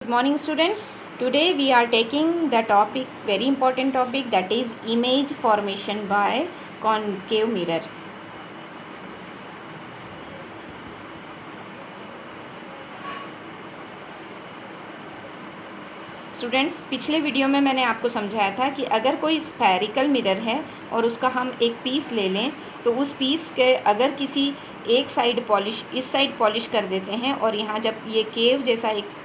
Good morning students. Today we are taking the topic, very important topic, that is image formation by concave mirror. Students, पिछले video में मैंने आपको समझाया था कि अगर कोई स्फेरिकल मिरर है और उसका हम एक पीस ले लें तो उस पीस के अगर किसी एक साइड पॉलिश, इस साइड पॉलिश कर देते हैं और यहाँ जब ये केव जैसा एक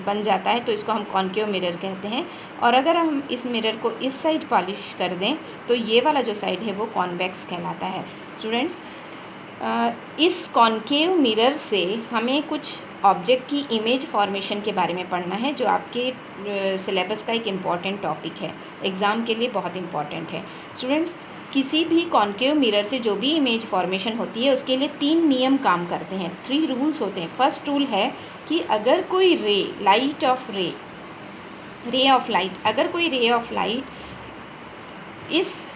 बन जाता है तो इसको हम कॉन्केव मिरर कहते हैं। और अगर हम इस मिरर को इस साइड पॉलिश कर दें तो ये वाला जो साइड है वो कॉन्वेक्स कहलाता है। स्टूडेंट्स, इस कॉन्केव मिरर से हमें कुछ ऑब्जेक्ट की इमेज फॉर्मेशन के बारे में पढ़ना है, जो आपके सिलेबस का एक इम्पॉर्टेंट टॉपिक है, एग्ज़ाम के लिए बहुत इम्पॉर्टेंट है। स्टूडेंट्स, किसी भी कॉन्केव मिरर से जो भी इमेज फॉर्मेशन होती है उसके लिए 3 नियम काम करते हैं, 3 रूल्स होते हैं। फर्स्ट रूल है कि अगर कोई रे ऑफ लाइट अगर कोई रे ऑफ लाइट इस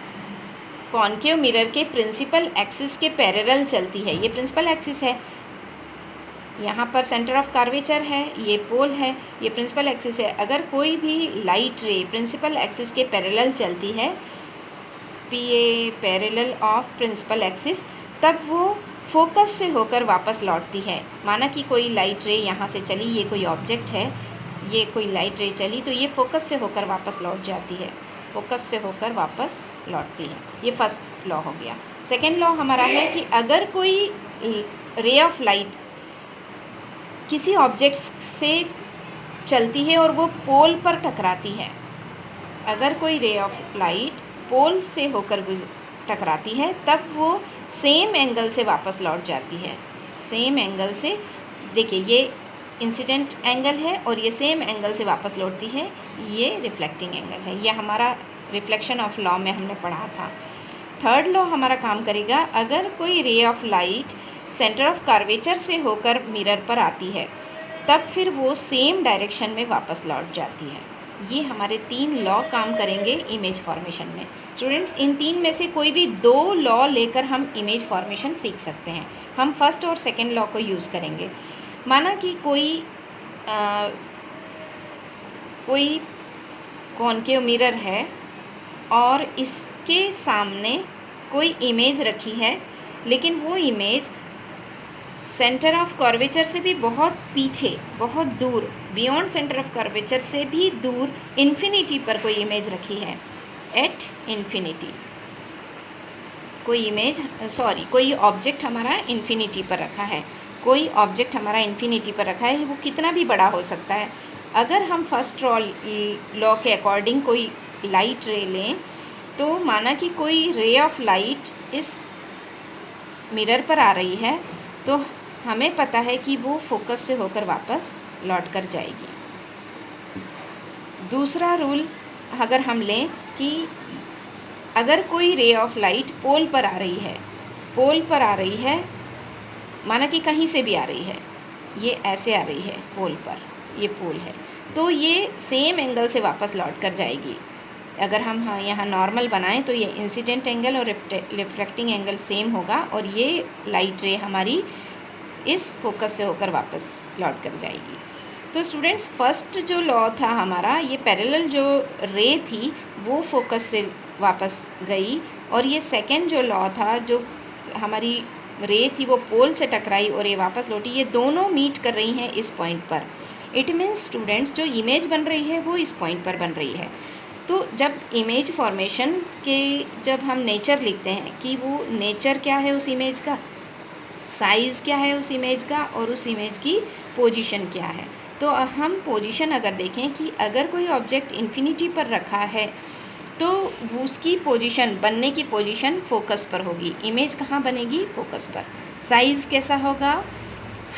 कॉन्केव मिरर के प्रिंसिपल एक्सिस के पैरेलल चलती है, ये प्रिंसिपल एक्सिस है, यहाँ पर सेंटर ऑफ कर्वेचर है, ये पोल है, ये प्रिंसिपल एक्सिस है। अगर कोई भी लाइट रे प्रिंसिपल एक्सिस के पैरेलल चलती है, P parallel of principal axis, तब वो फोकस से होकर वापस लौटती है। माना कि कोई लाइट रे यहाँ से चली, ये कोई ऑब्जेक्ट है, ये कोई लाइट रे चली तो ये फोकस से होकर वापस लौट जाती है, फोकस से होकर वापस लौटती है। ये फर्स्ट लॉ हो गया। सेकेंड लॉ हमारा है कि अगर कोई रे ऑफ लाइट किसी ऑब्जेक्ट से चलती है और वो पोल पर टकराती है, अगर कोई रे ऑफ लाइट पोल से होकर टकराती है तब वो सेम एंगल से वापस लौट जाती है। सेम एंगल से, देखिए ये इंसिडेंट एंगल है और ये सेम एंगल से वापस लौटती है, ये रिफ्लेक्टिंग एंगल है। ये हमारा रिफ्लेक्शन ऑफ लॉ में हमने पढ़ा था। थर्ड लॉ हमारा काम करेगा, अगर कोई ray of light centre of curvature से होकर मिरर पर आती है तब फिर वो सेम डायरेक्शन में वापस लौट जाती है। ये हमारे 3 लॉ काम करेंगे इमेज फॉर्मेशन में। स्टूडेंट्स, इन 3 में से कोई भी 2 लॉ लेकर हम इमेज फॉर्मेशन सीख सकते हैं। हम फर्स्ट और सेकेंड लॉ को यूज़ करेंगे। माना कि कोई कॉन्केव मिरर है और इसके सामने कोई इमेज रखी है, लेकिन वो इमेज सेंटर ऑफ कर्वेचर से भी बहुत पीछे, बहुत दूर, बियॉन्ड सेंटर ऑफ कर्वेचर से भी दूर इन्फिनिटी पर कोई इमेज रखी है। एट इन्फिनिटी कोई ऑब्जेक्ट हमारा इन्फिनिटी पर रखा है, कोई ऑब्जेक्ट हमारा इन्फिनिटी पर रखा है, वो कितना भी बड़ा हो सकता है। अगर हम फर्स्ट लॉ के अकॉर्डिंग कोई लाइट रे लें तो माना कि कोई रे ऑफ लाइट इस मिरर पर आ रही है तो हमें पता है कि वो फोकस से होकर वापस लौट कर जाएगी। दूसरा रूल अगर हम लें कि अगर कोई रे ऑफ लाइट पोल पर आ रही है, माना कि कहीं से भी आ रही है, ये ऐसे आ रही है पोल पर, ये पोल है, तो ये सेम एंगल से वापस लौट कर जाएगी। अगर हम यहाँ नॉर्मल बनाएं तो ये इंसिडेंट एंगल और रिफ्लेक्टिंग एंगल सेम होगा और ये लाइट रे हमारी इस फोकस से होकर वापस लौट कर जाएगी। तो स्टूडेंट्स, फर्स्ट जो लॉ था हमारा, ये पैरेलल जो रे थी वो फोकस से वापस गई, और ये सेकेंड जो लॉ था, जो हमारी रे थी वो पोल से टकराई और ये वापस लौटी, ये दोनों मीट कर रही हैं इस पॉइंट पर। इट मीन्स स्टूडेंट्स, जो इमेज बन रही है वो इस पॉइंट पर बन रही है। तो जब इमेज फॉर्मेशन के जब हम नेचर लिखते हैं कि वो नेचर क्या है उस इमेज का, साइज़ क्या है उस इमेज का, और उस इमेज की पोजीशन क्या है, तो हम पोजीशन अगर देखें कि अगर कोई ऑब्जेक्ट इन्फिनिटी पर रखा है तो उसकी पोजीशन, बनने की पोजीशन फोकस पर होगी। इमेज कहाँ बनेगी? फोकस पर। साइज़ कैसा होगा?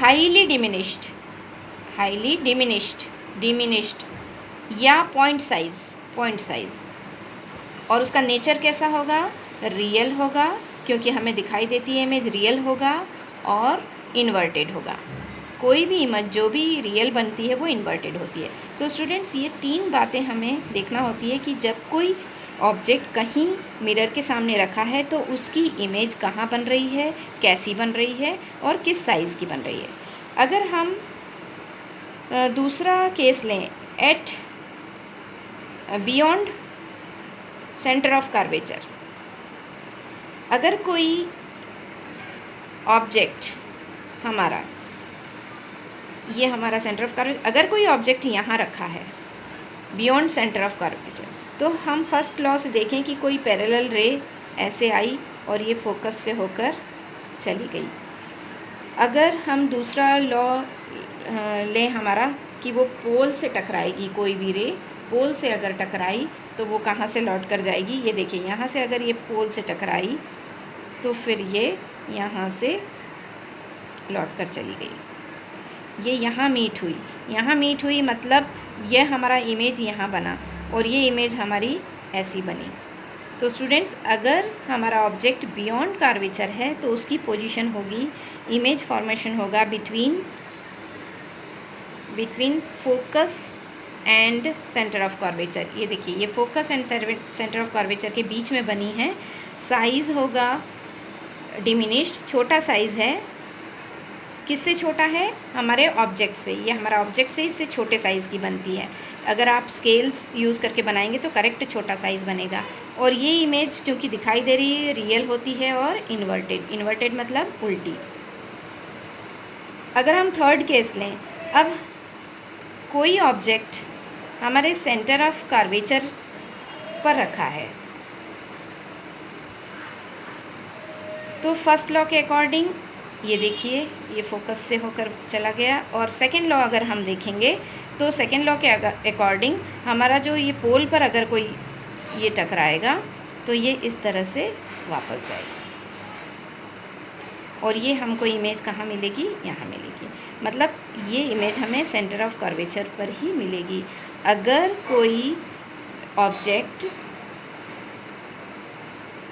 हाईली डिमिनिश्ड या पॉइंट साइज़। और उसका नेचर कैसा होगा? रियल होगा, क्योंकि हमें दिखाई देती है इमेज रियल होगा, और इन्वर्टेड होगा। कोई भी इमेज जो भी रियल बनती है वो इन्वर्टेड होती है। सो स्टूडेंट्स, ये 3 बातें हमें देखना होती है कि जब कोई ऑब्जेक्ट कहीं मिरर के सामने रखा है तो उसकी इमेज कहाँ बन रही है, कैसी बन रही है और किस साइज़ की बन रही है। अगर हम दूसरा केस लें, at beyond centre of curvature. अगर कोई ऑब्जेक्ट हमारा, ये हमारा सेंटर ऑफ कर्वेचर, अगर कोई ऑब्जेक्ट यहाँ रखा है बियॉन्ड सेंटर ऑफ कर्वेचर, तो हम फर्स्ट लॉ से देखें कि कोई पैरेलल रे ऐसे आई और ये फोकस से होकर चली गई। अगर हम दूसरा लॉ लें हमारा कि वो पोल से टकराएगी, कोई भी रे पोल से अगर टकराई तो वो कहाँ से लौट कर जाएगी, ये देखिए यहाँ से अगर ये पोल से टकराई तो फिर ये यहाँ से लौट कर चली गई। ये यहाँ मीट हुई, यहाँ मीट हुई मतलब ये हमारा इमेज यहाँ बना और ये इमेज हमारी ऐसी बनी। तो स्टूडेंट्स, अगर हमारा ऑब्जेक्ट बियॉन्ड कर्वेचर है तो उसकी पोजीशन होगी, इमेज फॉर्मेशन होगा between focus and centre of curvature. ये देखिए, ये focus and centre of curvature के बीच में बनी है। साइज़ होगा डिमिनिश्ड, छोटा साइज़ है। किससे छोटा है? हमारे ऑब्जेक्ट से। ये हमारा ऑब्जेक्ट से इससे छोटे साइज़ की बनती है। अगर आप स्केल्स यूज़ करके बनाएंगे तो करेक्ट छोटा साइज़ बनेगा। और ये इमेज जो कि दिखाई दे रही है रियल होती है और इन्वर्टेड मतलब उल्टी। अगर हम थर्ड केस लें, अब कोई ऑब्जेक्ट हमारे सेंटर ऑफ कर्वेचर पर रखा है, तो फर्स्ट लॉ के अकॉर्डिंग ये देखिए ये फोकस से होकर चला गया। और सेकेंड लॉ अगर हम देखेंगे तो सेकेंड लॉ के अकॉर्डिंग हमारा जो ये पोल पर अगर कोई ये टकराएगा तो ये इस तरह से वापस जाएगा और ये हमको इमेज कहाँ मिलेगी? यहाँ मिलेगी। मतलब ये इमेज हमें सेंटर ऑफ कर्वेचर पर ही मिलेगी। अगर कोई ऑब्जेक्ट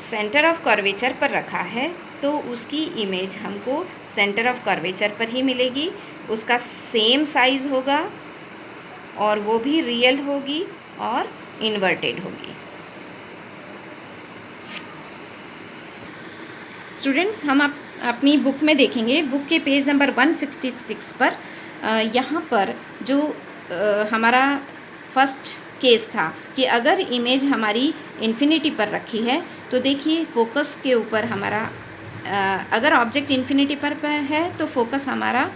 सेंटर ऑफ कर्वेचर पर रखा है तो उसकी इमेज हमको सेंटर ऑफ कर्वेचर पर ही मिलेगी, उसका सेम साइज़ होगा और वो भी रियल होगी और इन्वर्टेड होगी। स्टूडेंट्स, हम अपनी बुक में देखेंगे, बुक के पेज नंबर 166 पर यहाँ पर जो हमारा फर्स्ट केस था कि अगर इमेज हमारी इन्फिनिटी पर रखी है तो देखिए फोकस के ऊपर हमारा, अगर ऑब्जेक्ट इन्फिनिटी पर है तो फोकस हमारा